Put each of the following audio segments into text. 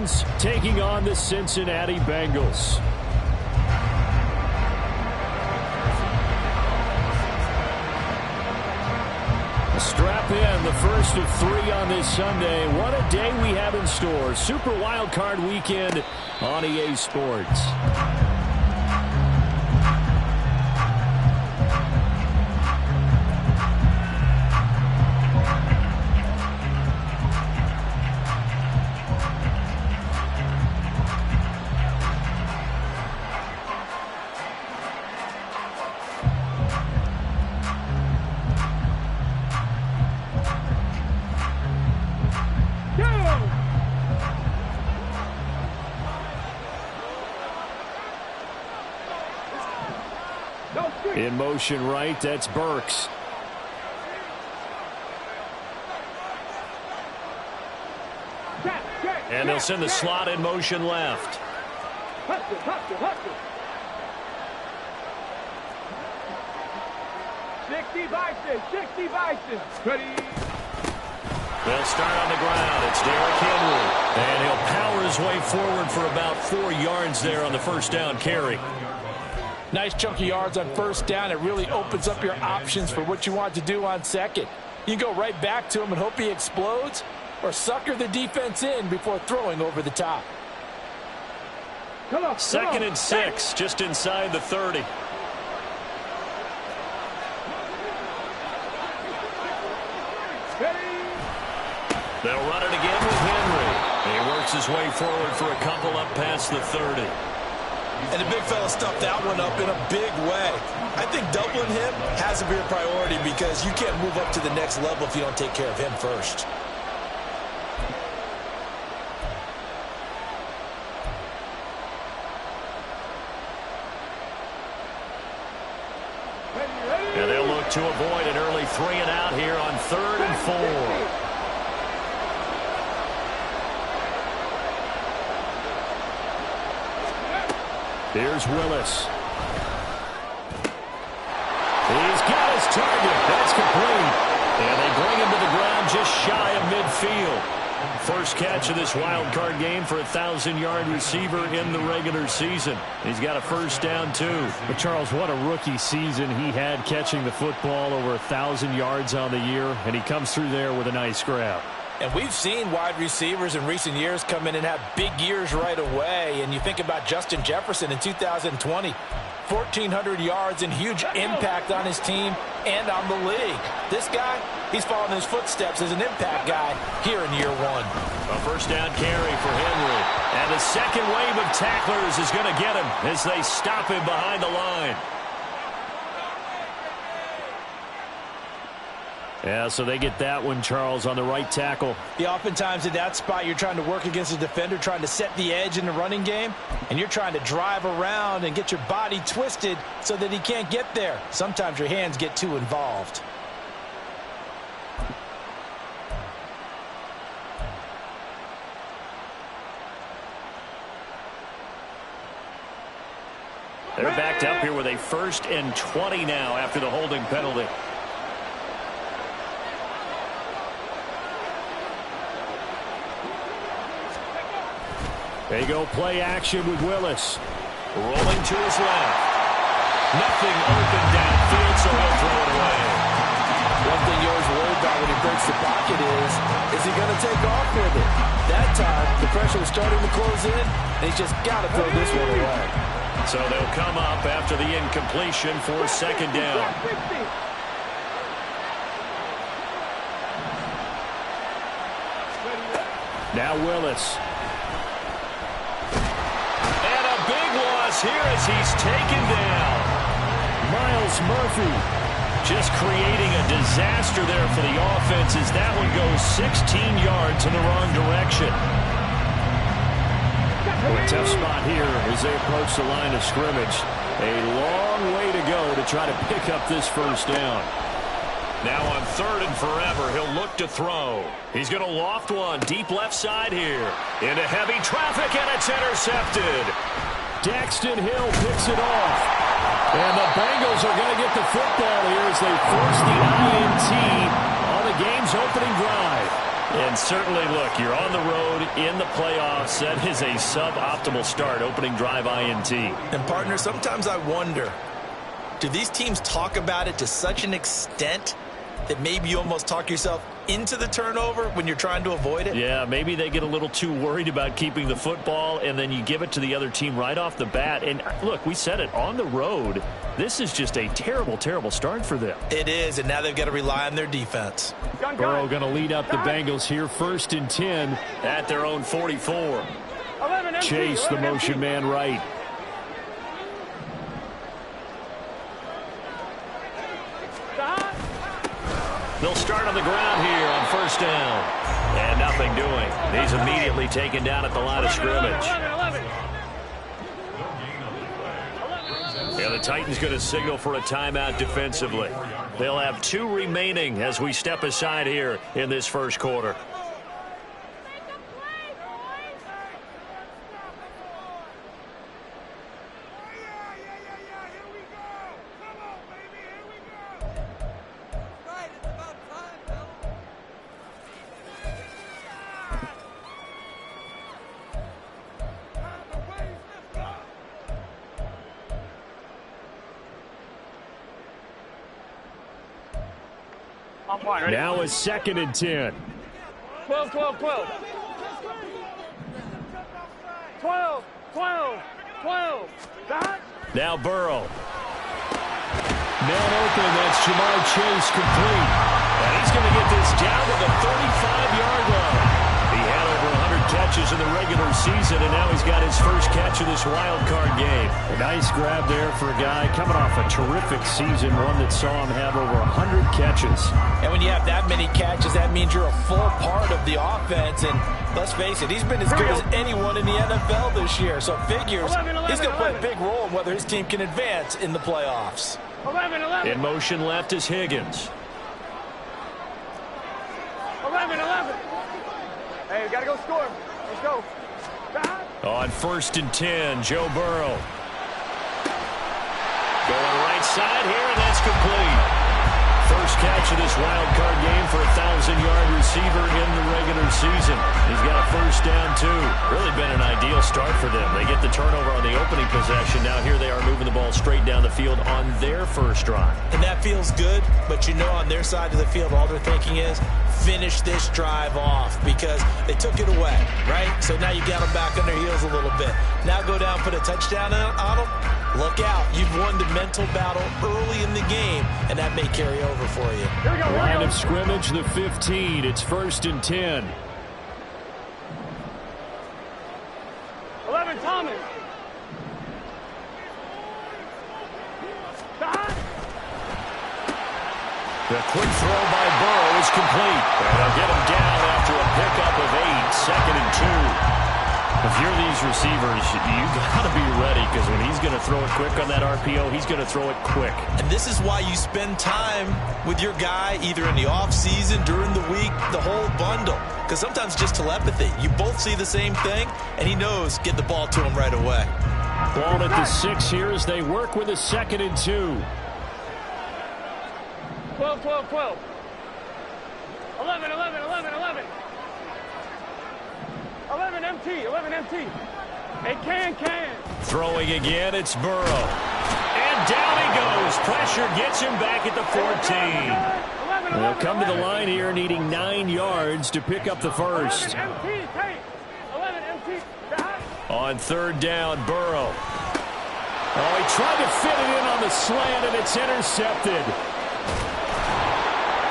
Ravens taking on the Cincinnati Bengals. Strap in, the first of 3 on this Sunday. What a day we have in store. Super Wild Card Weekend on EA Sports. In motion right, that's Burks. And they'll send the slot in motion left. Hustle. 60 Bison. Ready. They'll start on the ground. It's Derrick Henry. And he'll power his way forward for about 4 yards there on the first down carry. Nice chunk of yards on first down. It really opens up your options for what you want to do on second. You can go right back to him and hope he explodes, or sucker the defense in before throwing over the top. Second and 6, just inside the 30. They'll run it again with Henry. He works his way forward for a couple up past the 30. And the big fella stuffed that one up in a big way. I think doubling him has to be a priority because you can't move up to the next level if you don't take care of him first. And they'll look to avoid an early 3 and out here on 3rd and 4. Here's Willis. He's got his target. That's complete. And they bring him to the ground just shy of midfield. First catch of this wild card game for a 1,000-yard receiver in the regular season. He's got a first down, too. But, Charles, what a rookie season he had catching the football, over 1,000 yards on the year, and he comes through there with a nice grab. And we've seen wide receivers in recent years come in and have big years right away. And you think about Justin Jefferson in 2020, 1,400 yards and huge impact on his team and on the league. This guy, he's following his footsteps as an impact guy here in year 1. A first down carry for Henry. And the second wave of tacklers is going to get him as they stop him behind the line. Yeah, so they get that one, Charles, on the right tackle. Yeah, oftentimes in that spot, you're trying to work against a defender, trying to set the edge in the running game, and you're trying to drive around and get your body twisted so that he can't get there. Sometimes your hands get too involved. They're backed up here with a 1st and 20 now after the holding penalty. There you go, play action with Willis. Rolling to his left. Nothing open downfield, so he'll throw it away. One thing you're always worried about when he breaks the pocket is he going to take off with it? That time, the pressure was starting to close in, and he's just got to throw this one away. So they'll come up after the incompletion for 2nd down. Now Willis. Here as he's taken down. Myles Murphy just creating a disaster there for the offense as that one goes 16 yards in the wrong direction. A tough spot here as they approach the line of scrimmage. A long way to go to try to pick up this first down. Now on 3rd and forever, he'll look to throw. He's going to loft one deep left side here. Into heavy traffic, and it's intercepted. Daxton Hill picks it off. And the Bengals are going to get the football here as they force the INT on the game's opening drive. And certainly, look, you're on the road in the playoffs. That is a suboptimal start, opening drive INT. And, partner, sometimes I wonder, do these teams talk about it to such an extent that maybe you almost talk yourself into the turnover when you're trying to avoid it? Yeah, maybe they get a little too worried about keeping the football, and then you give it to the other team right off the bat. And, look, we said it, on the road, this is just a terrible, terrible start for them. It is, and now they've got to rely on their defense. Burrow going to lead up the Bengals here, 1st and 10. At their own 44. Chase, the motion man right. They'll start on the ground here on 1st down. And nothing doing. He's immediately taken down at the line of scrimmage. Yeah, the Titans going to signal for a timeout defensively. They'll have 2 remaining as we step aside here in this first quarter. Now is 2nd and 10. 12, 12, 12. 12, 12, 12. Now Burrow. Man open, that's Jamar Chase complete. And he's going to get this down to the 35-yard line. He had over 100 catches in the regular season, and now he's got his first catch of this wild card game. A nice grab there for a guy coming off a terrific season, one that saw him have over 100 catches. And when you have that many catches, that means you're a full part of the offense. And let's face it, he's been as good as anyone in the NFL this year. So it figures he's going to play a big role in whether his team can advance in the playoffs. 11, 11. In motion left is Higgins. 11, 11. Hey, we got to go score. Let's go. On 1st and 10, Joe Burrow. Going right side here, and that's complete. First catch of this wild card game for a 1,000-yard receiver in the regular season. He's got a 1st down, too. Really been an ideal start for them. They get the turnover on the opening possession. Now here they are moving the ball straight down the field on their first drive. And that feels good, but you know on their side of the field, all they're thinking is finish this drive off because they took it away, right? So now you got them back on their heels a little bit. Now go down, put a touchdown on them. Look out. You've won the mental battle early in the game, and that may carry over for you. Here we go. Line of scrimmage, the 15. It's 1st and 10. 11, Thomas. The quick throw by Burrow is complete. And they'll get him down after a pickup of 8, 2nd and 2. If you're these receivers, you got to be ready because when he's going to throw it quick on that RPO, he's going to throw it quick. And this is why you spend time with your guy either in the offseason, during the week, the whole bundle. Because sometimes just telepathy. You both see the same thing, and he knows get the ball to him right away. Ball at the 6 here as they work with a 2nd and 2. 12, 12, 12. 11, 11, 11, 11. 11 MT, 11 MT. Hey, can. Throwing again, it's Burrow. And down he goes. Pressure gets him back at the 14. They'll come to the line here needing 9 yards to pick up the first. 11 MT, take. 11 MT. On 3rd down, Burrow. Oh, he tried to fit it in on the slant, and it's intercepted.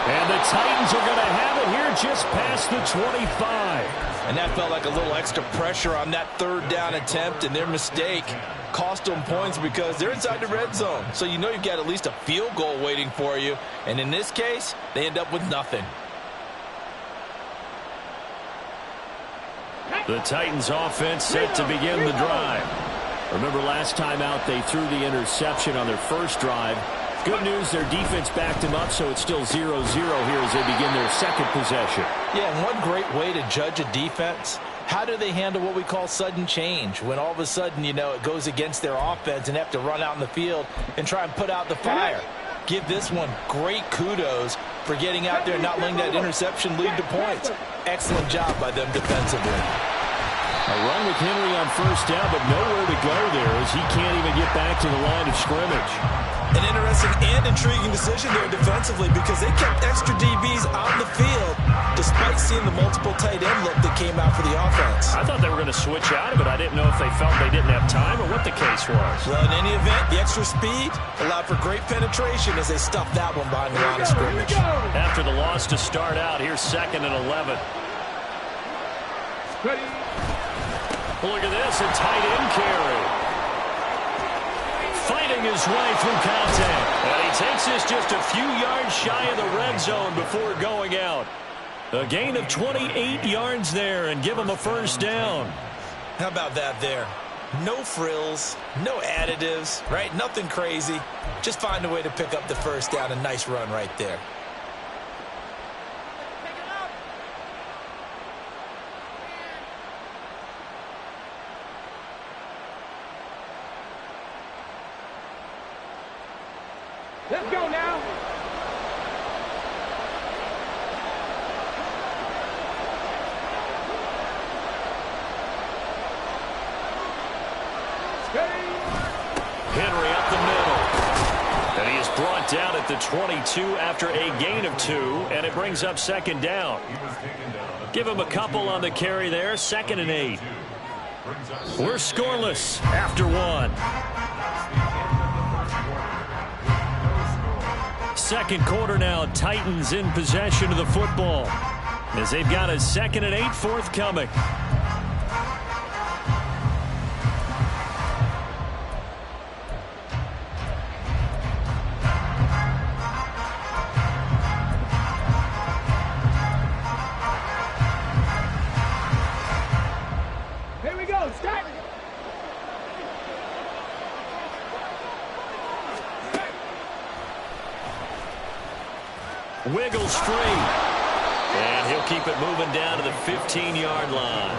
And the Titans are going to have it here just past the 25. And that felt like a little extra pressure on that 3rd down attempt, and their mistake cost them points because they're inside the red zone. So you know you've got at least a field goal waiting for you. And in this case, they end up with nothing. The Titans offense set to begin the drive. Remember last time out they threw the interception on their first drive. Good news, their defense backed them up, so it's still 0-0 here as they begin their second possession. Yeah, and one great way to judge a defense, how do they handle what we call sudden change? When all of a sudden, you know, it goes against their offense and have to run out in the field and try and put out the fire. Give this one great kudos for getting out there and not letting that interception lead to points. Excellent job by them defensively. A run with Henry on first down, but nowhere to go there as he can't even get back to the line of scrimmage. An interesting and intriguing decision there defensively because they kept extra DBs on the field despite seeing the multiple tight end look that came out for the offense. I thought they were going to switch out of it. I didn't know if they felt they didn't have time or what the case was. Well, in any event, the extra speed allowed for great penetration as they stuffed that one behind the line of scrimmage. After the loss to start out, here's 2nd and 11. Look at this, a tight end carry. Fighting his way through contact. And he takes this just a few yards shy of the red zone before going out. A gain of 28 yards there and give him a first down. How about that there? No frills, no additives, right? Nothing crazy. Just find a way to pick up the first down. A nice run right there. Let's go now. Henry up the middle. And he is brought down at the 22 after a gain of 2, and it brings up 2nd down. Give him a couple on the carry there, 2nd and 8. We're scoreless after 1. Second quarter now, Titans in possession of the football as they've got a 2nd and 8 forthcoming. Here we go, start. Wiggles free. And he'll keep it moving down to the 15-yard line.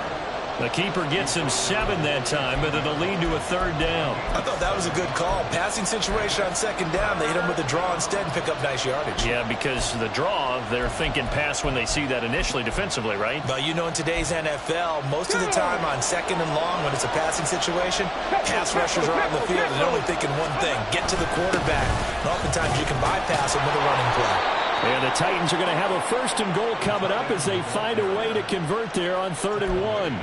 The keeper gets him 7 that time, but it'll lead to a 3rd down. I thought that was a good call. Passing situation on 2nd down. They hit him with a draw instead and pick up nice yardage. Yeah, because the draw, they're thinking pass when they see that initially defensively, right? But you know, in today's NFL, most of the time on 2nd and long, when it's a passing situation, pass rushers are on the field and they're only thinking one thing, get to the quarterback. And oftentimes you can bypass them with a running play. And the Titans are going to have a 1st and goal coming up as they find a way to convert there on 3rd and 1.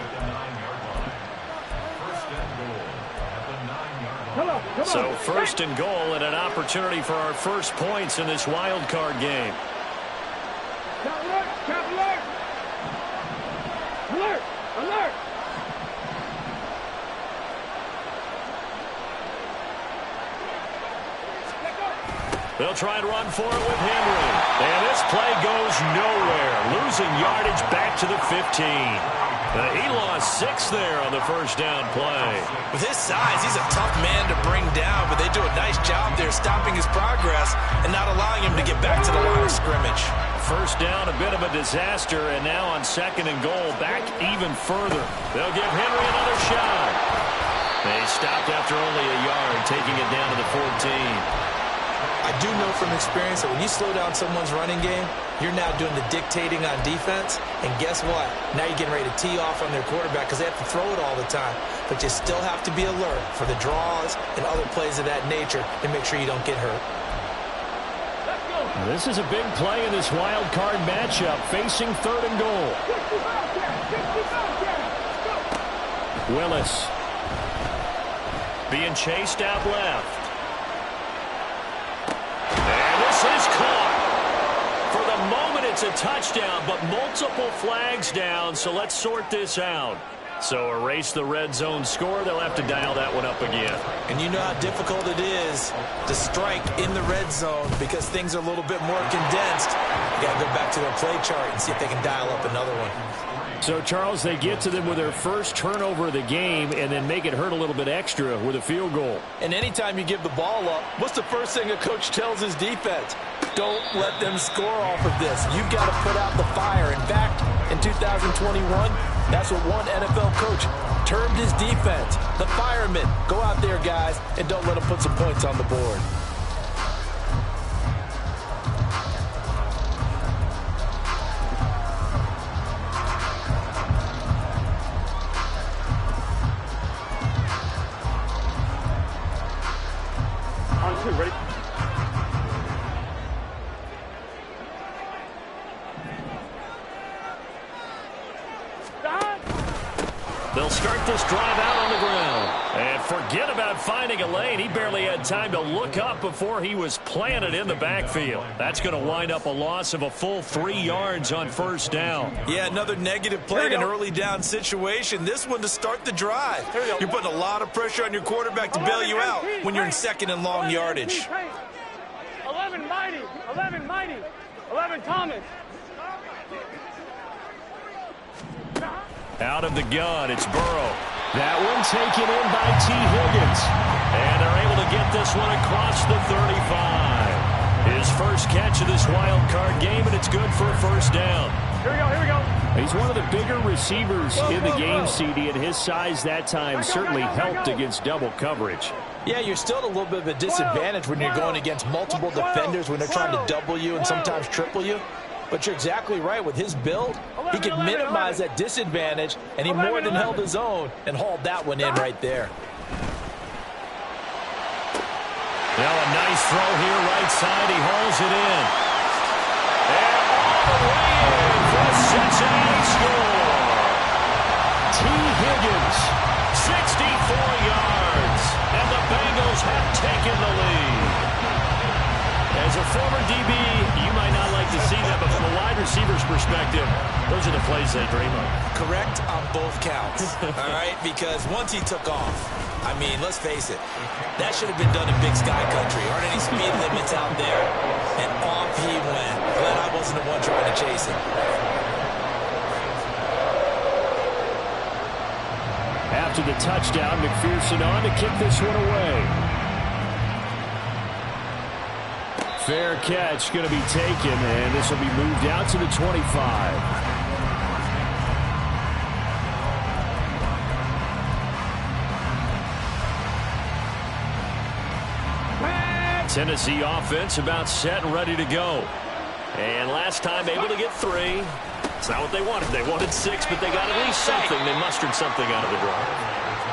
So 1st and goal and an opportunity for our first points in this wild card game. Alert! Alert! Alert! Alert! They'll try and run for it with Henry. And this play goes nowhere. Losing yardage back to the 15. He lost 6 there on the first down play. With his size, he's a tough man to bring down, but they do a nice job there stopping his progress and not allowing him to get back to the line of scrimmage. First down, a bit of a disaster, and now on 2nd and goal, back even further. They'll give Henry another shot. They stopped after only a yard, taking it down to the 14. I do know from experience that when you slow down someone's running game, you're now doing the dictating on defense. And guess what? Now you're getting ready to tee off on their quarterback because they have to throw it all the time. But you still have to be alert for the draws and other plays of that nature and make sure you don't get hurt. This is a big play in this wild card matchup, facing 3rd and goal. Willis being chased out left. And this is caught. For the moment, it's a touchdown, but multiple flags down, so let's sort this out. So erase the red zone score. They'll have to dial that one up again. And you know how difficult it is to strike in the red zone because things are a little bit more condensed. You got to go back to their play chart and see if they can dial up another one. So, Charles, they get to them with their first turnover of the game and then make it hurt a little bit extra with a field goal. And anytime you give the ball up, what's the first thing a coach tells his defense? Don't let them score off of this. You've got to put out the fire. In fact, in 2021, that's what one NFL coach termed his defense. The firemen. Go out there, guys, and don't let them put some points on the board. They'll start this drive out on the ground. And forget about finding a lane. He barely had time to look up before he was planted in the backfield. That's going to wind up a loss of a full 3 yards on first down. Yeah, another negative play in an early down situation. This one to start the drive. You're putting a lot of pressure on your quarterback to bail you out when you're in second and long yardage. 11 Mighty. 11 Mighty. 11 Thomas. Out of the gun, it's Burrow. That one taken in by T. Higgins. And they're able to get this one across the 35. His first catch of this wild card game, and it's good for a first down. Here we go, here we go. He's one of the bigger receivers in the game, CD, and his size that time certainly helped against double coverage. Yeah, you're still at a little bit of a disadvantage when you're going against multiple defenders when they're trying to double you and sometimes triple you. But you're exactly right. With his build, he could minimize that disadvantage, and he more than held his own and hauled that one in right there. Now a nice throw here, right side. He hauls it in. And all the way in for a Cincinnati score. T. Higgins, 64 yards, and the Bengals have taken the lead. As a former DB, you might not like to see that, but from a wide receiver's perspective, those are the plays they dream of. Correct on both counts, all right? Because once he took off, I mean, let's face it, that should have been done in Big Sky Country. Aren't any speed limits out there? And off he went. Glad I wasn't the one trying to chase him. After the touchdown, McPherson on to kick this one away. Fair catch going to be taken, and this will be moved out to the 25. Tennessee offense about set and ready to go. And last time able to get 3. It's not what they wanted. They wanted 6, but they got at least something. They mustered something out of the drive.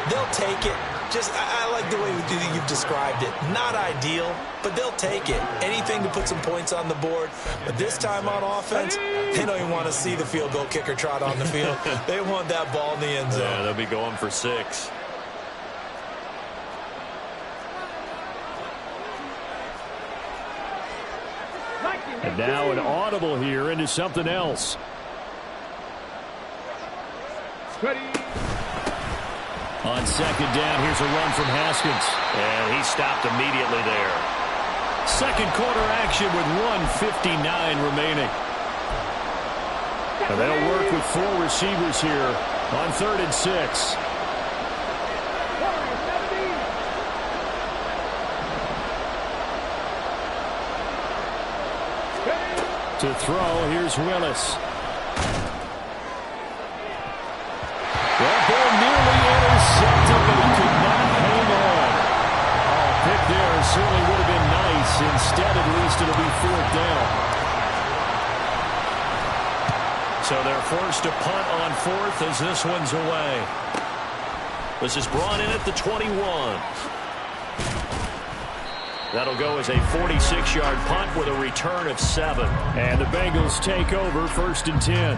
They'll take it. I like the way you've described it. Not ideal, but they'll take it. Anything to put some points on the board. But this time on offense, they don't even want to see the field goal kicker trot on the field. They want that ball in the end zone. Yeah, they'll be going for 6. And now an audible here into something else. Ready. On second down, here's a run from Haskins. And he stopped immediately there. Second quarter action with 1:59 remaining. And they'll work with 4 receivers here on 3rd and 6. To throw, here's Willis. That ball nearly intercepted, but he could not hang on. Oh, pick there certainly would have been nice. Instead, at least it'll be 4th down. So they're forced to punt on 4th as this one's away. This is brought in at the 21. That'll go as a 46-yard punt with a return of 7. And the Bengals take over 1st and 10.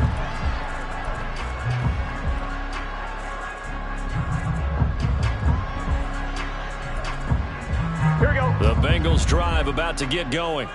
Here we go. The Bengals drive about to get going.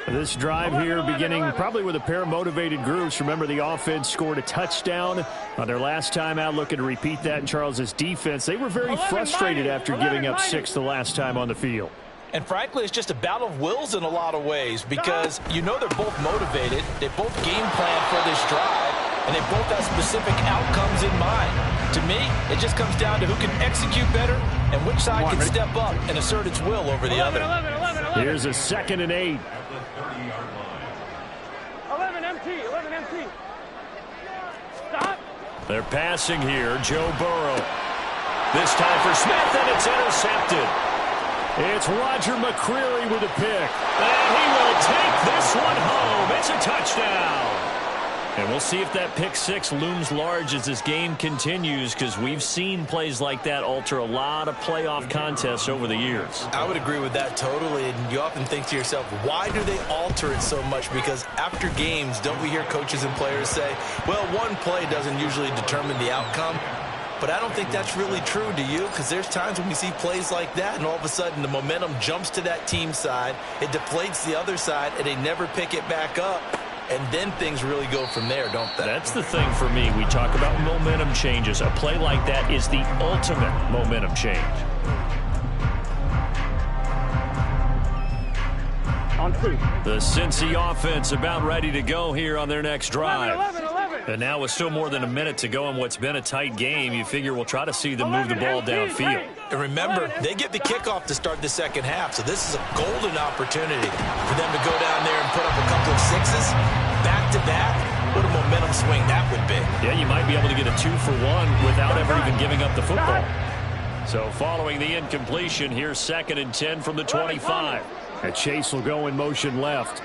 This drive here beginning probably with a pair of motivated groups. Remember, the offense scored a touchdown on their last time out, looking to repeat that in Charles's defense. They were very frustrated after giving up 6 the last time on the field. And frankly, it's just a battle of wills in a lot of ways because you know they're both motivated. They both game plan for this drive, and they both have specific outcomes in mind. To me, it just comes down to who can execute better and which side can step up and assert its will over the other. 11. Here's a 2nd and 8. 11 MT. 11 MT. Stop. They're passing here. Joe Burrow. This time for Smith, and it's intercepted. It's Roger McCreary with a pick. And he will take this one home. It's a touchdown. And we'll see if that pick 6 looms large as this game continues, because we've seen plays like that alter a lot of playoff contests over the years. I would agree with that totally. And you often think to yourself, why do they alter it so much? Because after games, don't we hear coaches and players say, well, one play doesn't usually determine the outcome? but I don't think that's really true, do you? Because there's times when we see plays like that, and all of a sudden the momentum jumps to that team side, it deflates the other side, and they never pick it back up, and then things really go from there, don't they? That's the thing for me. We talk about momentum changes. A play like that is the ultimate momentum change. On 2. The Cincy offense about ready to go here on their next drive. 11. And now with still more than a minute to go in what's been a tight game, you figure we'll try to see them move the ball downfield. And remember, they get the kickoff to start the second half, so this is a golden opportunity for them to go down there and put up a couple of sixes back-to-back. What a momentum swing that would be. Yeah, you might be able to get a 2-for-1 without ever even giving up the football. So following the incompletion, here's 2nd and 10 from the 25. And Chase will go in motion left.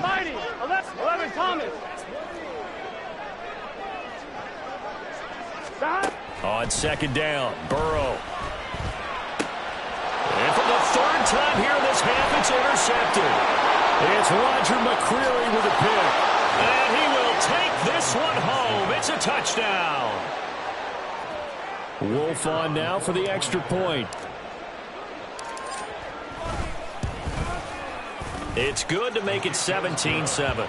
Mighty. 11 Thomas. On 2nd down, Burrow. And for the 3rd time here in this half, it's intercepted. It's Roger McCreary with a pick. And he will take this one home. It's a touchdown. Wolf on now for the extra point. It's good to make it 17-7.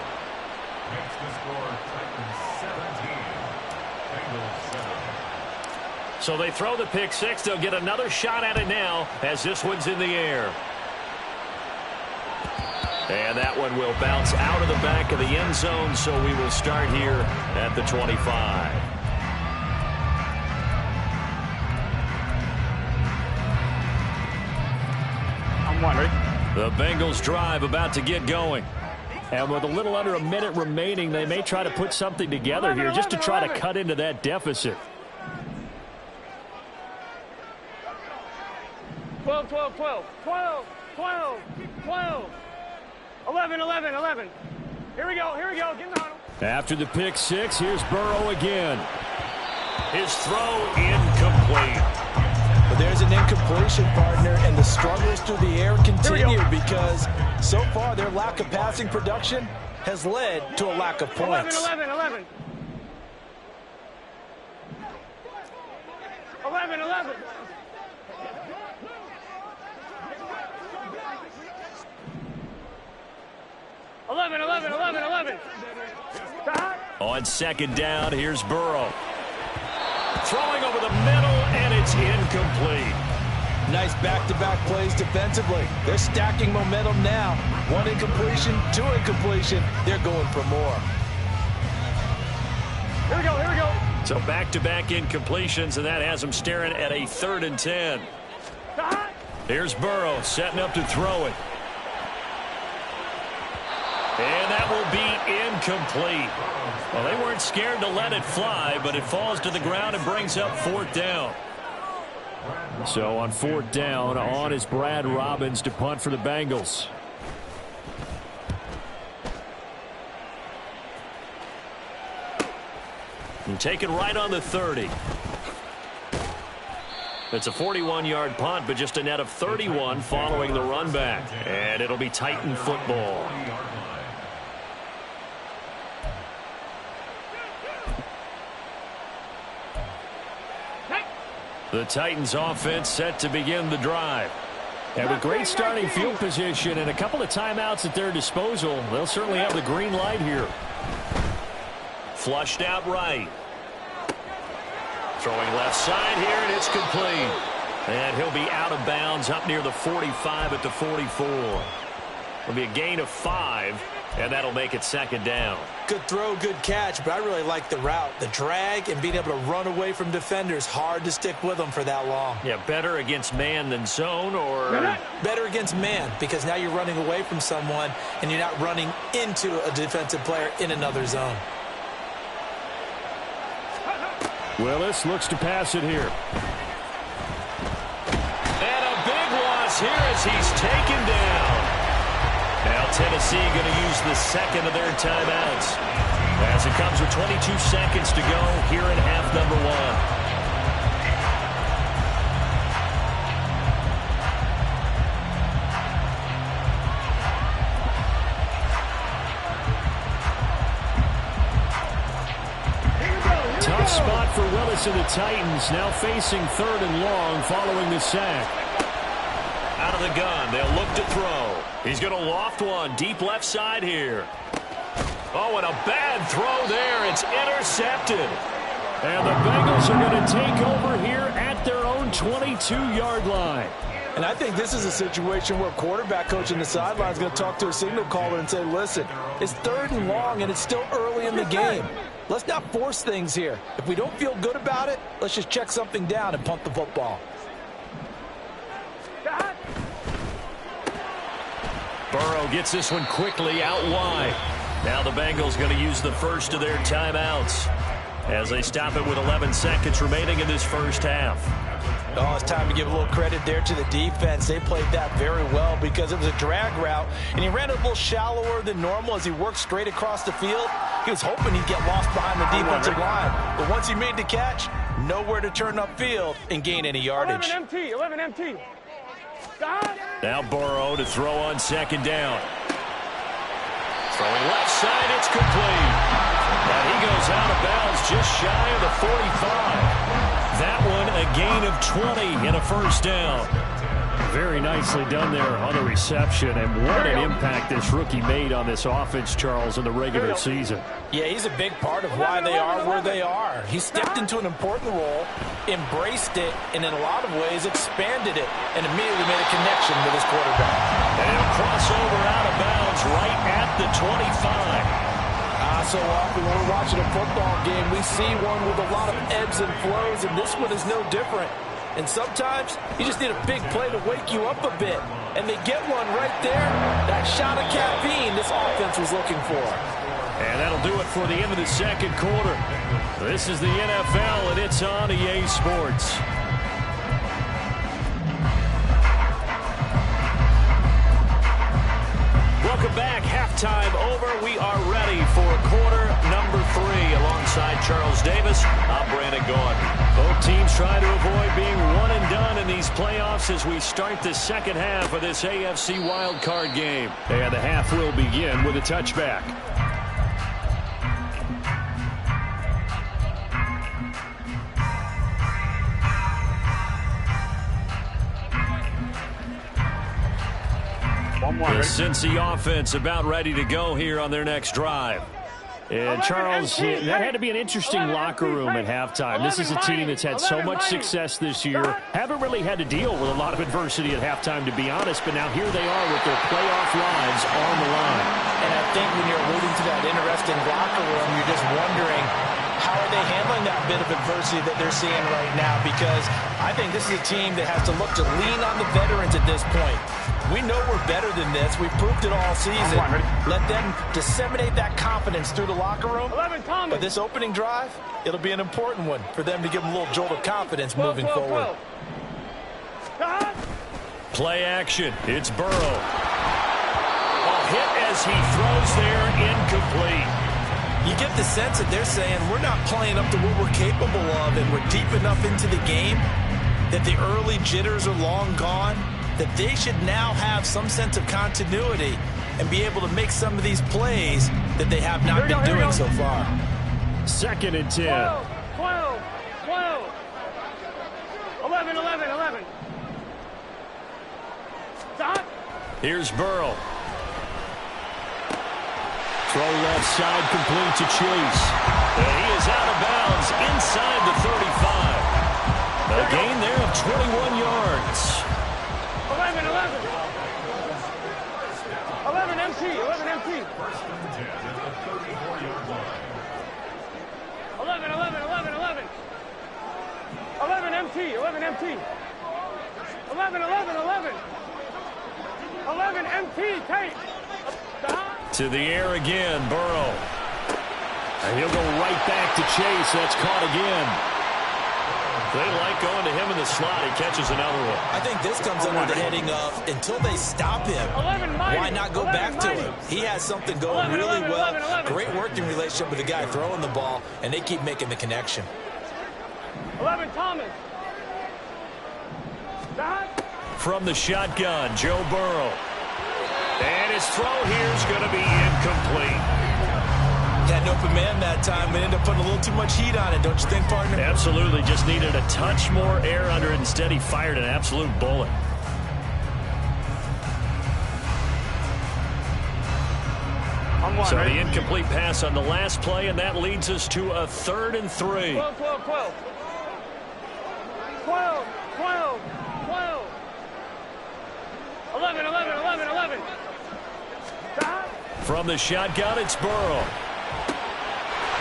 So they throw the pick six. They'll get another shot at it now as this one's in the air. And that one will bounce out of the back of the end zone, so we will start here at the 25. I'm one, ready? The Bengals drive about to get going. And with a little under a minute remaining, they may try to put something together here just to try to cut into that deficit. 12. 11. Here we go. Get in the huddle. After the pick six, here's Burrow again. His throw incomplete. But there's an incompletion, partner, and the struggles through the air continue because so far their lack of passing production has led to a lack of points. 11. 11. On 2nd down, here's Burrow. Throwing over the middle, and it's incomplete. Nice back-to-back plays defensively. They're stacking momentum now. 1 incompletion, 2 incompletion. They're going for more. Here we go. So back-to-back incompletions, and that has them staring at a 3rd and 10. Here's Burrow setting up to throw it. And that will be incomplete. Well, they weren't scared to let it fly, but it falls to the ground and brings up 4th down. So on 4th down, on is Brad Robbins to punt for the Bengals. And taken right on the 30. It's a 41-yard punt, but just a net of 31 following the run back. And it'll be Titan football. The Titans offense set to begin the drive. And with great starting field position and a couple of timeouts at their disposal, they'll certainly have the green light here. Flushed out right. Throwing left side here, and it's complete. And he'll be out of bounds up near the 45 at the 44. It'll be a gain of 5, and that'll make it 2nd down. Good throw, good catch, but I really like the route. The drag and being able to run away from defenders, hard to stick with them for that long. Yeah, better against man than zone, or? Better against man, because now you're running away from someone, and you're not running into a defensive player in another zone. Willis looks to pass it here. And a big loss here as he's taken down. Now Tennessee going to use the 2nd of their timeouts as it comes with 22 seconds to go here in half number 1. good spot for Willis and the Titans, now facing 3rd and long following the sack. Out of the gun, they'll look to throw. He's going to loft one deep left side here. Oh, and a bad throw there. It's intercepted. And the Bengals are going to take over here at their own 22-yard line. And I think this is a situation where quarterback coach on the sideline is going to talk to a signal caller and say, listen, it's 3rd and long and it's still early in the game. Let's not force things here. If we don't feel good about it, let's just check something down and punt the football. Burrow gets this one quickly out wide. Now the Bengals going to use the first of their timeouts as they stop it with 11 seconds remaining in this first half. Oh, it's time to give a little credit there to the defense. They played that very well because it was a drag route, and he ran a little shallower than normal as he worked straight across the field. He was hoping he'd get lost behind the defensive line, but once he made the catch, nowhere to turn upfield and gain any yardage. 11 MT. Now Burrow to throw on 2nd down. Throwing left side, it's complete. And he goes out of bounds just shy of the 45. That one a gain of 20 and a first down. Very nicely done there on the reception, and what an impact this rookie made on this offense, Charles, in the regular season. Yeah, he's a big part of why they are where they are. He stepped into an important role, embraced it, and in a lot of ways expanded it, and immediately made a connection with his quarterback. And he'll cross over out of bounds right at the 25. So often when we're watching a football game, we see one with a lot of ebbs and flows, and this one is no different. And sometimes you just need a big play to wake you up a bit. And they get one right there. That shot of caffeine this offense was looking for. And that'll do it for the end of the second quarter. This is the NFL, and it's on EA Sports. Welcome back. Halftime over. We are ready for quarter number 3. Alongside Charles Davis, I'm Brandon Gaudin. Both teams trying to avoid being one and done in these playoffs as we start the second half of this AFC wildcard game. And the half will begin with a touchback. The Cincy offense about ready to go here on their next drive. And Charles, that had to be an interesting locker room at halftime. This is a team that's had so much success this year. Haven't really had to deal with a lot of adversity at halftime, to be honest, but now here they are with their playoff lives on the line. And I think when you're alluding to that interesting locker room, you're just wondering, how are they handling that bit of adversity that they're seeing right now? Because I think this is a team that has to look to lean on the veterans at this point. We know we're better than this. We've proved it all season. Let them disseminate that confidence through the locker room. But this opening drive, it'll be an important one for them to give them a little jolt of confidence moving forward. Play action. It's Burrow. A hit as he throws there, incomplete. You get the sense that they're saying we're not playing up to what we're capable of, and we're deep enough into the game that the early jitters are long gone, that they should now have some sense of continuity and be able to make some of these plays that they have not been doing so far. 2nd and 10. 12. 11. Stop. Here's Burrow. Throw left side, complete to Chase. And he is out of bounds inside the 35. A gain there of 21 yards. 11 MT. 11 MT. 11 MT. 11 MT. Take. To the air again, Burrow. And he'll go right back to Chase. That's caught again. They like going to him in the slot. He catches another one. I think this comes under the heading of, until they stop him, why not go back to him? He has something going really well. Great working relationship with the guy throwing the ball, and they keep making the connection. 11 Thomas. From the shotgun, Joe Burrow. And his throw here is going to be incomplete. Had an open man that time and ended up putting a little too much heat on it, don't you think, partner? Absolutely. Just needed a touch more air under it. Instead, he fired an absolute bullet. So the incomplete pass on the last play, and that leads us to a 3rd and 3. 12, 12, 12. 12, 12, 12. 11, 11, 11, 11. Stop. From the shotgun, it's Burrow.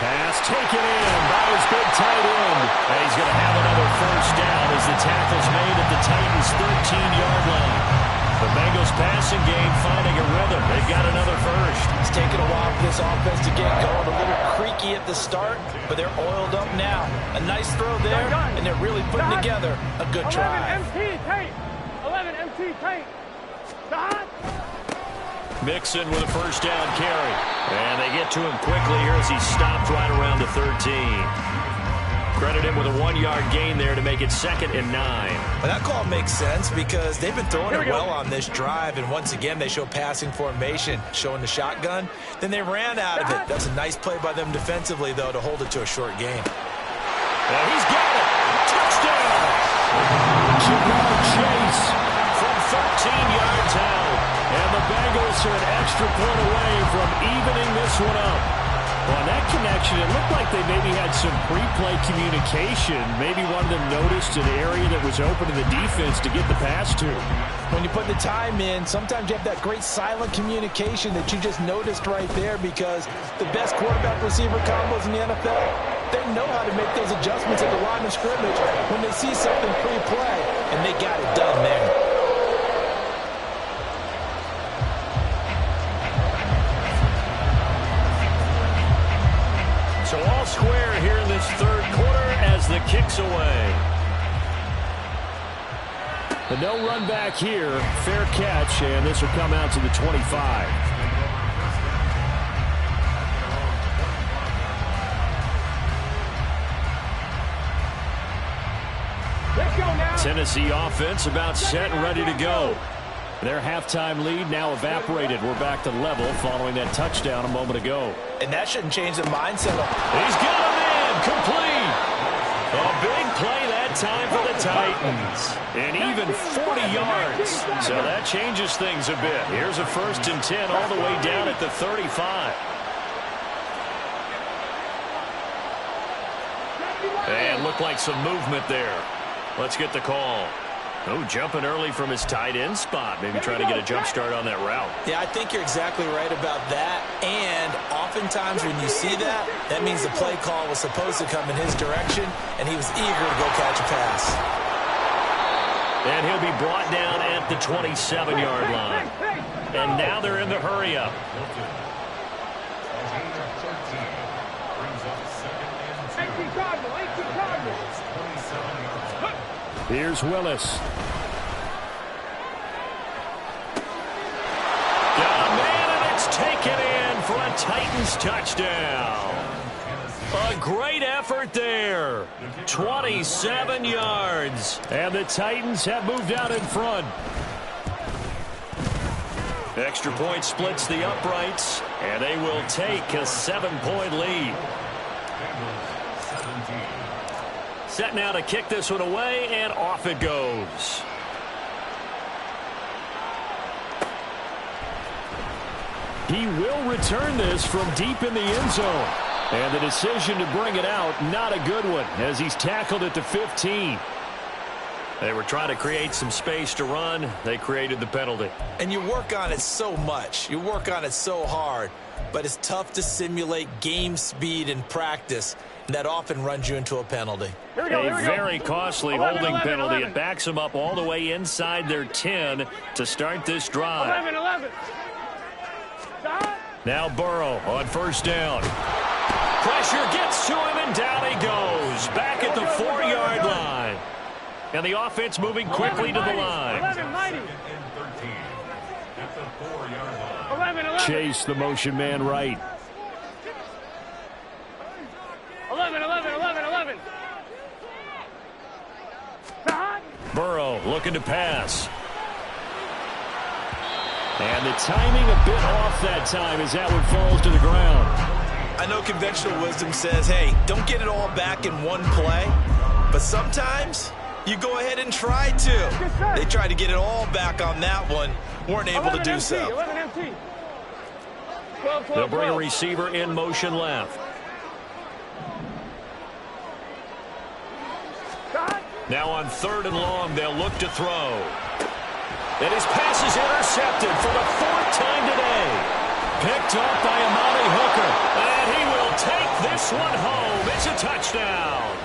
Pass taken in by his big tight end. And he's going to have another first down as the tackle's made at the Titans' 13-yard line. The Bengals passing game finding a rhythm. They've got another first. It's taken a while for this offense to get going. A little creaky at the start, but they're oiled up now. A nice throw there, and they're really putting together a good drive. 11 MT tape. 11 MT tape. Stop. Mixon with a first down carry. And they get to him quickly here as he stopped right around the 13. Credit him with a 1-yard gain there to make it 2nd and 9. Well, that call makes sense because they've been throwing it well on this drive, and once again they show passing formation, showing the shotgun. Then they ran out of it. That's a nice play by them defensively, though, to hold it to a short game. And he's got it. Touchdown. Jamar Chase From 13 yards out. And the Bengals are an extra point away from evening this one up. On that connection, it looked like they maybe had some pre-play communication. Maybe one of them noticed an area that was open to the defense to get the pass to. When you put the time in, sometimes you have that great silent communication that you just noticed right there, because the best quarterback-receiver combos in the NFL, they know how to make those adjustments at the line of scrimmage when they see something pre-play, and they got it done there. So all square here in this 3rd quarter as the kick's away. But no run back here. Fair catch, and this will come out to the 25. Let's go now. Tennessee offense about set and ready to go. Their halftime lead now evaporated. We're back to level following that touchdown a moment ago. And that shouldn't change the mindset. He's got him in. Complete. A big play that time for the Titans. And even 40 yards. So that changes things a bit. Here's a 1st and 10 all the way down at the 35. And looked like some movement there. Let's get the call. Oh, jumping early from his tight end spot. Maybe trying to get a jump start on that route. Yeah, I think you're exactly right about that. And oftentimes when you see that, that means the play call was supposed to come in his direction, and he was eager to go catch a pass. And he'll be brought down at the 27-yard line. And now they're in the hurry-up. Here's Willis. Got a man, and it's taken in for a Titans touchdown. A great effort there. 27 yards. And the Titans have moved out in front. Extra point splits the uprights, and they will take a 7-point lead. Set now to kick this one away, and off it goes. He will return this from deep in the end zone. And the decision to bring it out, not a good one, as he's tackled at the 15. They were trying to create some space to run. They created the penalty. And you work on it so much. You work on it so hard. But it's tough to simulate game speed in practice. That often runs you into a penalty. A very costly holding penalty. It backs them up all the way inside their 10 to start this drive. 11. Stop. Now Burrow on first down. Pressure gets to him, and down he goes. Back at the 4-yard line. And the offense moving quickly to the line. 11. Chase the motion man right. 11. Stop. Burrow looking to pass. And the timing a bit off that time as that one falls to the ground. I I know conventional wisdom says, hey, don't get it all back in one play. But sometimes you go ahead and try to. They tried to get it all back on that one. Weren't able to do so. 11 MT. 12, They'll bring a receiver in motion left. Now on 3rd and long, they'll look to throw. And his pass is intercepted for the 4th time today. Picked up by Amani Hooker. And he will take this one home. It's a touchdown.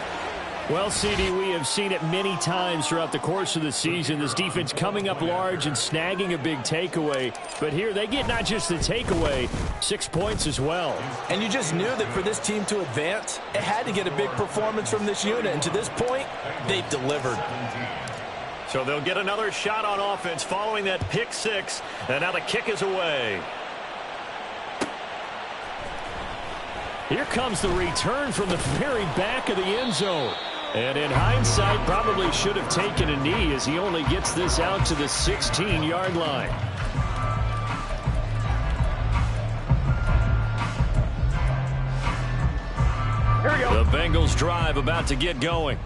Well, CD, we have seen it many times throughout the course of the season. This defense coming up large and snagging a big takeaway. But here they get not just the takeaway, 6 points as well. And you just knew that for this team to advance, it had to get a big performance from this unit. And to this point, they've delivered. So they'll get another shot on offense following that pick 6. And now the kick is away. Here comes the return from the very back of the end zone. And in hindsight, probably should have taken a knee as he only gets this out to the 16-yard line. Here we go. The Bengals drive about to get going.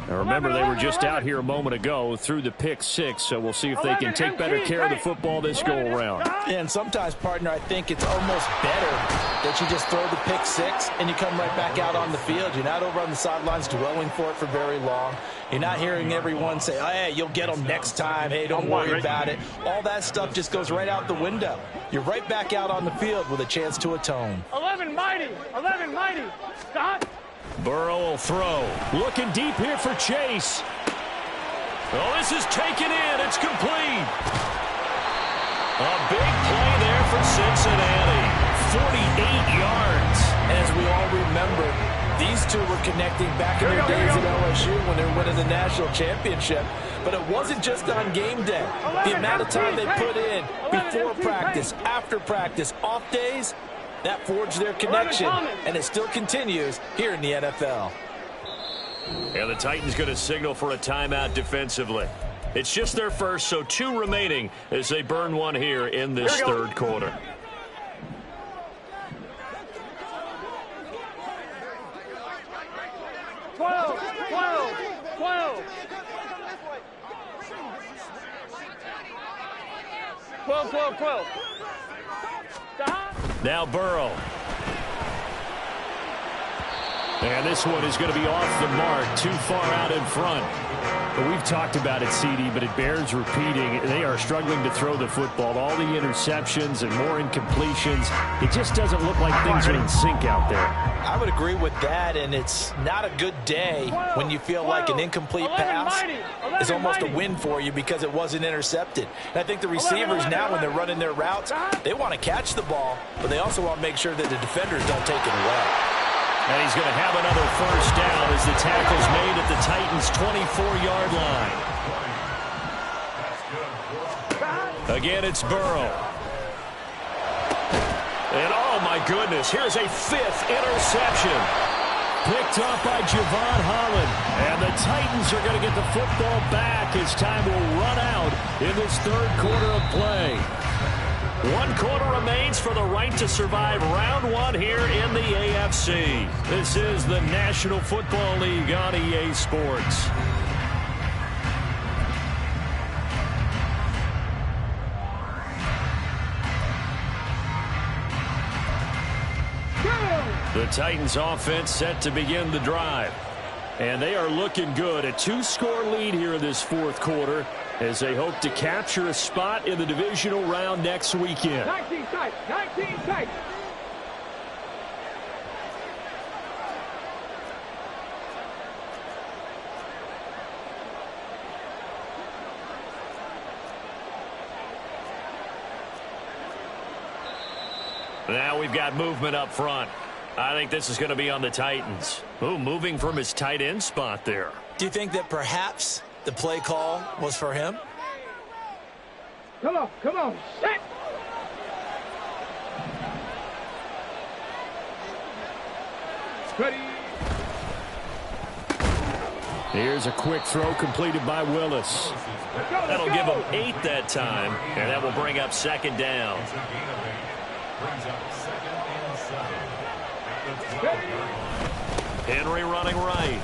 Now remember, they were just out here a moment ago through the pick 6, so we'll see if they can take better care of the football this go-around. And sometimes, partner, I think it's almost better that you just throw the pick 6 and you come right back out on the field. You're not over on the sidelines dwelling for it for very long. You're not hearing everyone say, oh, hey, you'll get them next time. Hey, don't worry about it. All that stuff just goes right out the window. You're right back out on the field with a chance to atone. 11 mighty. 11 mighty. Stop. Burrow will throw. Looking deep here for Chase. Oh, this is taken in. It's complete. A big play there for Cincinnati. 48 yards. As we all remember, these two were connecting back in their days at LSU when they were winning the national championship. But it wasn't just on game day. The amount of time they put in before practice, after practice, off days, that forged their connection, and it still continues here in the NFL. And the Titans going to signal for a timeout defensively. It's just their first, so 2 remaining as they burn one here in this 3rd quarter. Now Burrow. And this one is going to be off the mark, too far out in front. But we've talked about it, CD, but it bears repeating. They are struggling to throw the football. All the interceptions and more incompletions. It just doesn't look like things are in sync out there. I would agree with that, and it's not a good day when you feel like an incomplete pass is almost a win for you because it wasn't intercepted. And I think the receivers now, when they're running their routes, they want to catch the ball, but they also want to make sure that the defenders don't take it away. And he's going to have another first down as the tackle's made at the Titans' 24-yard line. Again, it's Burrow. And, oh, my goodness, here's a 5th interception. Picked off by Javon Holland. And the Titans are going to get the football back as time will run out in this 3rd quarter of play. 1 quarter remains for the right to survive round 1 here in the AFC. This is the National Football League on EA Sports. The Titans offense set to begin the drive. And they are looking good. A 2-score lead here in this 4th quarter as they hope to capture a spot in the divisional round next weekend. 19 tight. 19 tight. Now we've got movement up front. I think this is going to be on the Titans. Ooh, moving from his tight end spot there. Do you think that perhaps the play call was for him? Come on, come on. Set. Ready. Here's a quick throw completed by Willis. That'll give him 8 that time, and that will bring up 2nd down. Henry running right.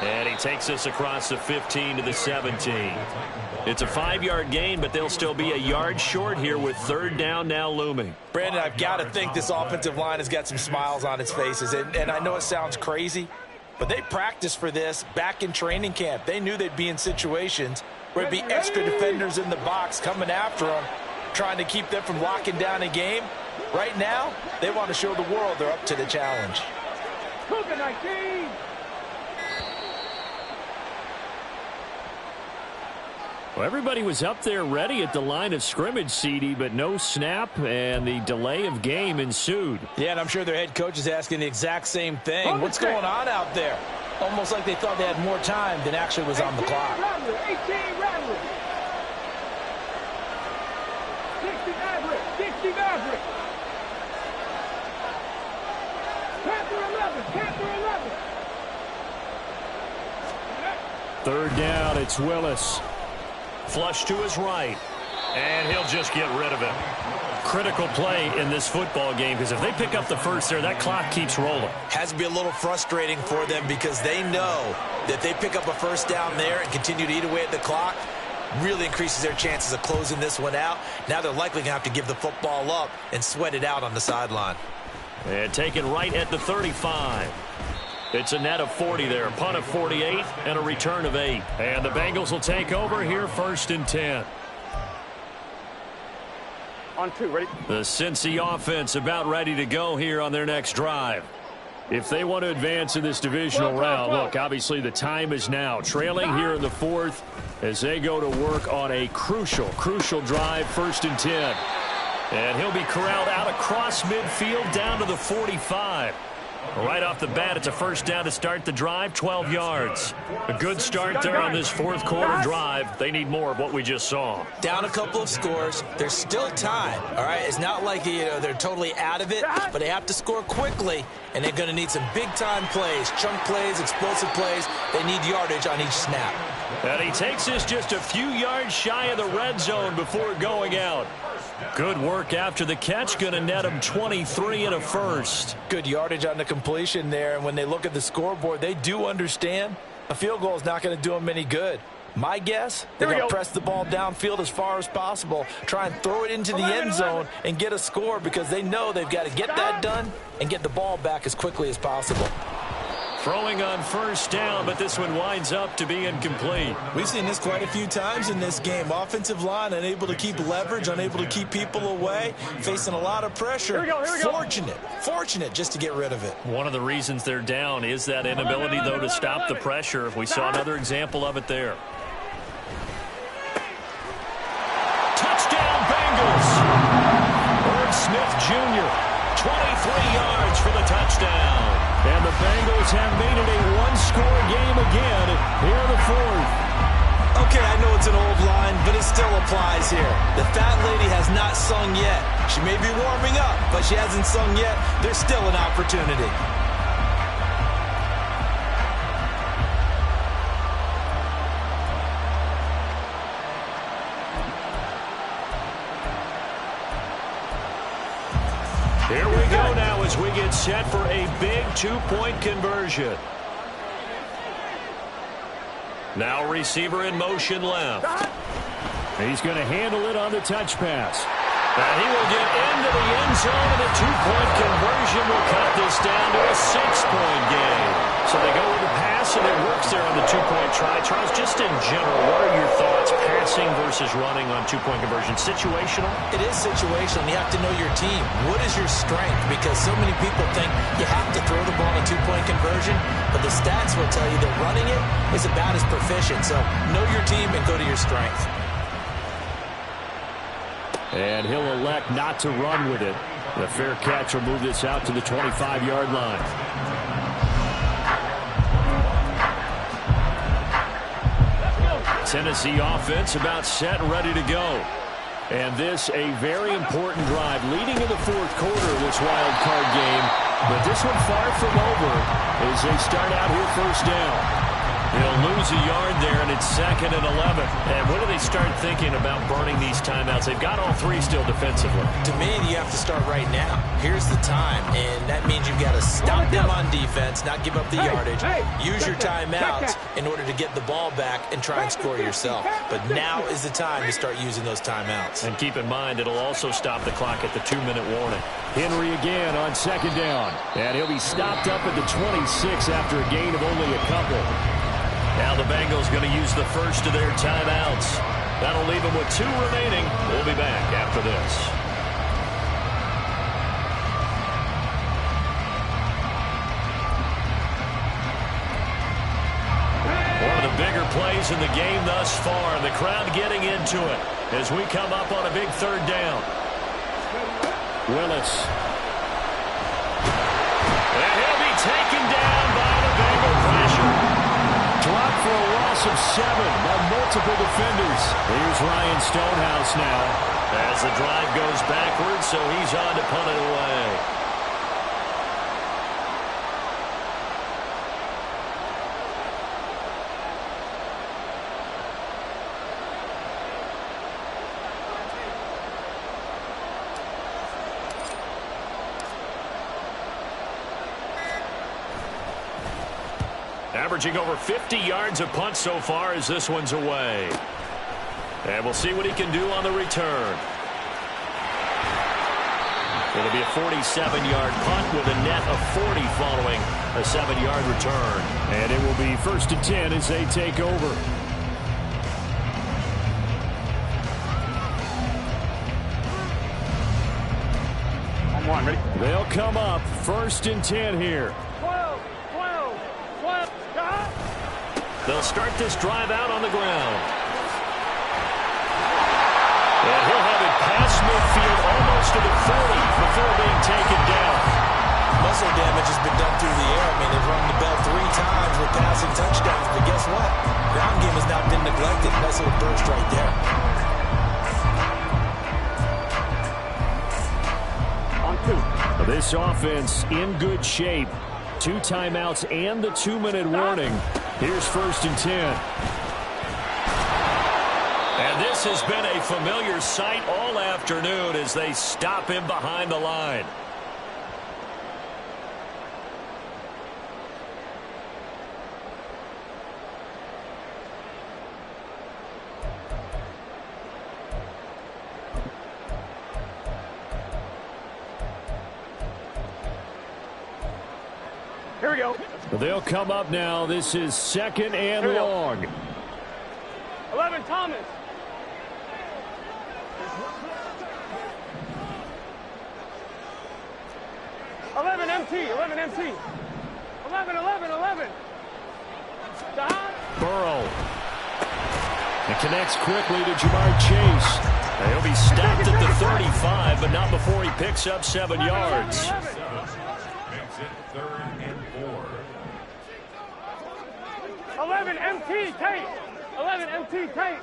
And he takes us across the 15 to the 17. It's a 5-yard gain, but they'll still be a yard short here with third down now looming. Brandon, I've got to think this offensive line has got some smiles on its faces. And I know it sounds crazy, but they practiced for this back in training camp. They knew they'd be in situations where it'd be extra defenders in the box coming after them, trying to keep them from locking down a game. Right now, they want to show the world they're up to the challenge. Well, everybody was up there ready at the line of scrimmage, CD, but no snap, and the delay of game ensued. Yeah, and I'm sure their head coach is asking the exact same thing. What's going on out there? Almost like they thought they had more time than actually was on the clock. 18 Rattler. 60 Maverick. 60 Maverick. Panther 11. Third down, it's Willis. Flush to his right, and he'll just get rid of it. Critical play in this football game, because if they pick up the first there, that clock keeps rolling. Has to be a little frustrating for them because they know that they pick up a first down there and continue to eat away at the clock, really increases their chances of closing this one out. Now they're likely going to have to give the football up and sweat it out on the sideline. And taken right at the 35. It's a net of 40 there, punt of 48, and a return of 8. And the Bengals will take over here, 1st and 10. On 2, ready? The Cincy offense about ready to go here on their next drive. If they want to advance in this divisional round, look, obviously the time is now. Trailing here in the 4th as they go to work on a crucial drive, 1st and 10. And he'll be corralled out across midfield down to the 45. Right off the bat, it's a first down to start the drive, 12 yards. A good start there on this 4th quarter drive. They need more of what we just saw. Down a couple of scores. There's still time, all right? It's not like they're totally out of it, but they have to score quickly, and they're going to need some big-time plays, chunk plays, explosive plays. They need yardage on each snap. And he takes us just a few yards shy of the red zone before going out. Good work after the catch, going to net him 23 and a first. Good yardage on the completion there, and when they look at the scoreboard, they do understand a field goal is not going to do them any good. My guess, they're going to press the ball downfield as far as possible, try and throw it into the end zone and get a score because they know they've got to get that done and get the ball back as quickly as possible. Throwing on first down, but this one winds up to be incomplete. We've seen this quite a few times in this game. Offensive line unable to keep leverage, unable to keep people away, facing a lot of pressure. Here we go. Fortunate just to get rid of it. One of the reasons they're down is that inability, though, to stop the pressure. We saw another example of it there. Touchdown, Bengals! Irv Smith Jr., 23 yards for the touchdown. And the Bengals have made it a one-score game again here in the 4th. Okay, I know it's an old line, but it still applies here. The fat lady has not sung yet. She may be warming up, but she hasn't sung yet. There's still an opportunity. Here we go now as we get set for a big 2-point conversion. Now receiver in motion left. He's going to handle it on the touch pass. And he will get into the end zone, and a 2-point conversion will cut this down to a 6-point game. So they go with the pass, and it works there on the 2-point try. Charles, just in general, what are your thoughts, passing versus running on 2-point conversion? Situational? It is situational. You have to know your team. What is your strength? Because so many people think you have to throw the ball in a 2-point conversion, but the stats will tell you that running it is about as proficient. So know your team and go to your strength. And he'll elect not to run with it. The fair catch will move this out to the 25-yard line. Tennessee offense about set and ready to go. And this a very important drive leading in the 4th quarter of this wild card game. But this one far from over as they start out here first down. He'll lose a yard there, and it's 2nd and 11. And when do they start thinking about burning these timeouts? They've got all 3 still defensively. To me, you have to start right now. Here's the time, and that means you've got to stop them on defense, not give up the yardage, use your timeouts in order to get the ball back and try and score yourself. But now is the time to start using those timeouts. And keep in mind, it'll also stop the clock at the 2-minute warning. Henry again on 2nd down. And he'll be stopped up at the 26 after a gain of only a couple. Now the Bengals going to use the first of their timeouts. That'll leave them with 2 remaining. We'll be back after this. One of the bigger plays in the game thus far. The crowd getting into it as we come up on a big 3rd down. Willis. And he'll be taken down by the Bengal pressure. Dropped for a loss of 7 by multiple defenders. Here's Ryan Stonehouse now. As the drive goes backwards, so he's on to punt it away. Averaging over 50 yards a punt so far as this one's away. And we'll see what he can do on the return. It'll be a 47-yard punt with a net of 40 following a 7-yard return. And it will be 1st and 10 as they take over. On, ready? They'll come up 1st and 10 here. 12. They'll start this drive out on the ground. And he'll have it past midfield almost to the 40 before being taken down. Muscle damage has been done through the air. I mean, they've rung the bell 3 times with passing touchdowns, but guess what? Ground game has not been neglected. Nice little burst right there. On 2. This offense in good shape. 2 timeouts and the 2-minute warning. Here's 1st and 10. And this has been a familiar sight all afternoon as they stop him behind the line. Here we go. They'll come up now. This is 2nd and long. 11, Thomas. 11 MT. 11. Burrow. And connects quickly to Jamar Chase. He'll be stopped at the 35, but not before he picks up 7 yards. 11 MT Tate. 11 MT Tate.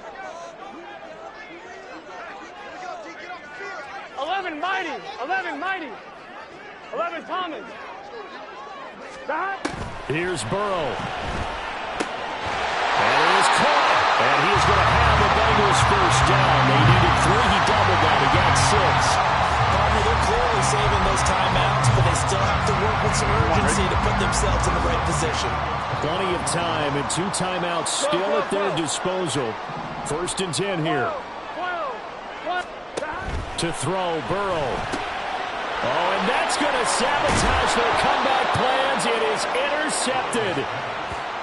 11 Mighty. 11 Thomas. Here's Burrow. And it is caught. And he is going to have the Bengals first down. They needed 3. He doubled that. He got 6. Partner, they're clearly saving those timeouts, but they still have to work with some urgency to put themselves in the right position. Plenty of time and 2 timeouts still at their disposal. 1st and 10 here. To throw, Burrow. Oh, and that's going to sabotage their comeback plans. It is intercepted.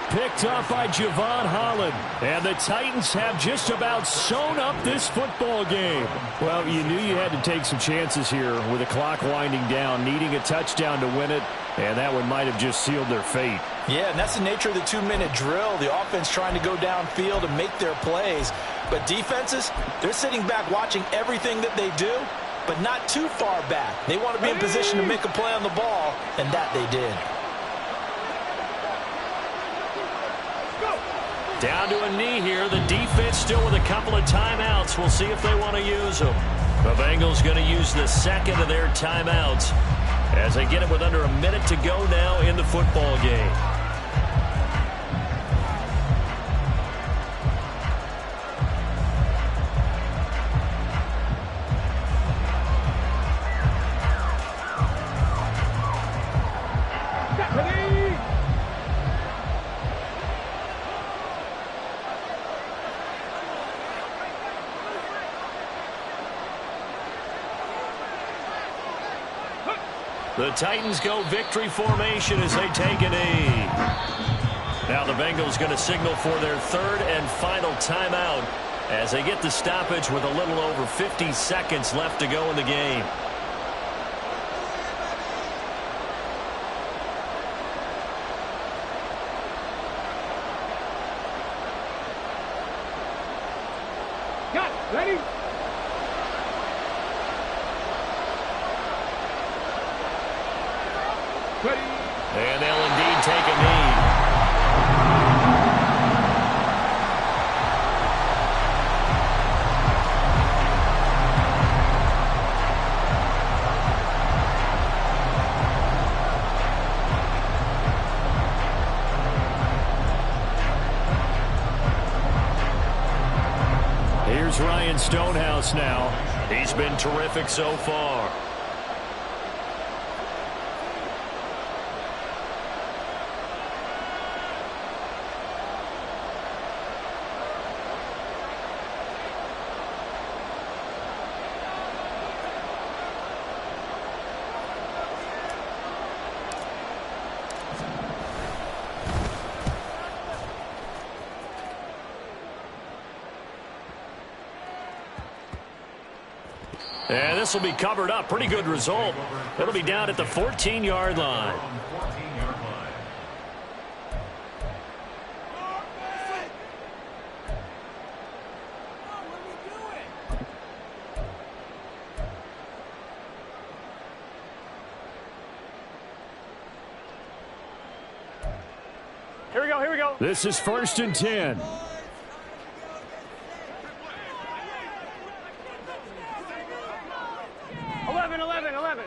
Picked up by Javon Holland. And the Titans have just about sewn up this football game. Well, you knew you had to take some chances here with the clock winding down, needing a touchdown to win it, and that one might have just sealed their fate. Yeah, and that's the nature of the 2-minute drill. The offense trying to go downfield and make their plays. But defenses, they're sitting back watching everything that they do, but not too far back. They want to be in position to make a play on the ball, and that they did. Down to a knee here. The defense still with a couple of timeouts. We'll see if they want to use them. The Bengals going to use the 2nd of their timeouts as they get it with under a minute to go now in the football game. The Titans go victory formation as they take a knee. Now the Bengals going to signal for their third and final timeout as they get the stoppage with a little over 50 seconds left to go in the game. Got it. Ready? Ready. And they'll indeed take a knee. Here's Ryan Stonehouse now. He's been terrific so far. And this will be covered up. Pretty good result. It'll be down at the 14-yard line. Here we go, here we go. This is 1st and 10. 11, 11, 11.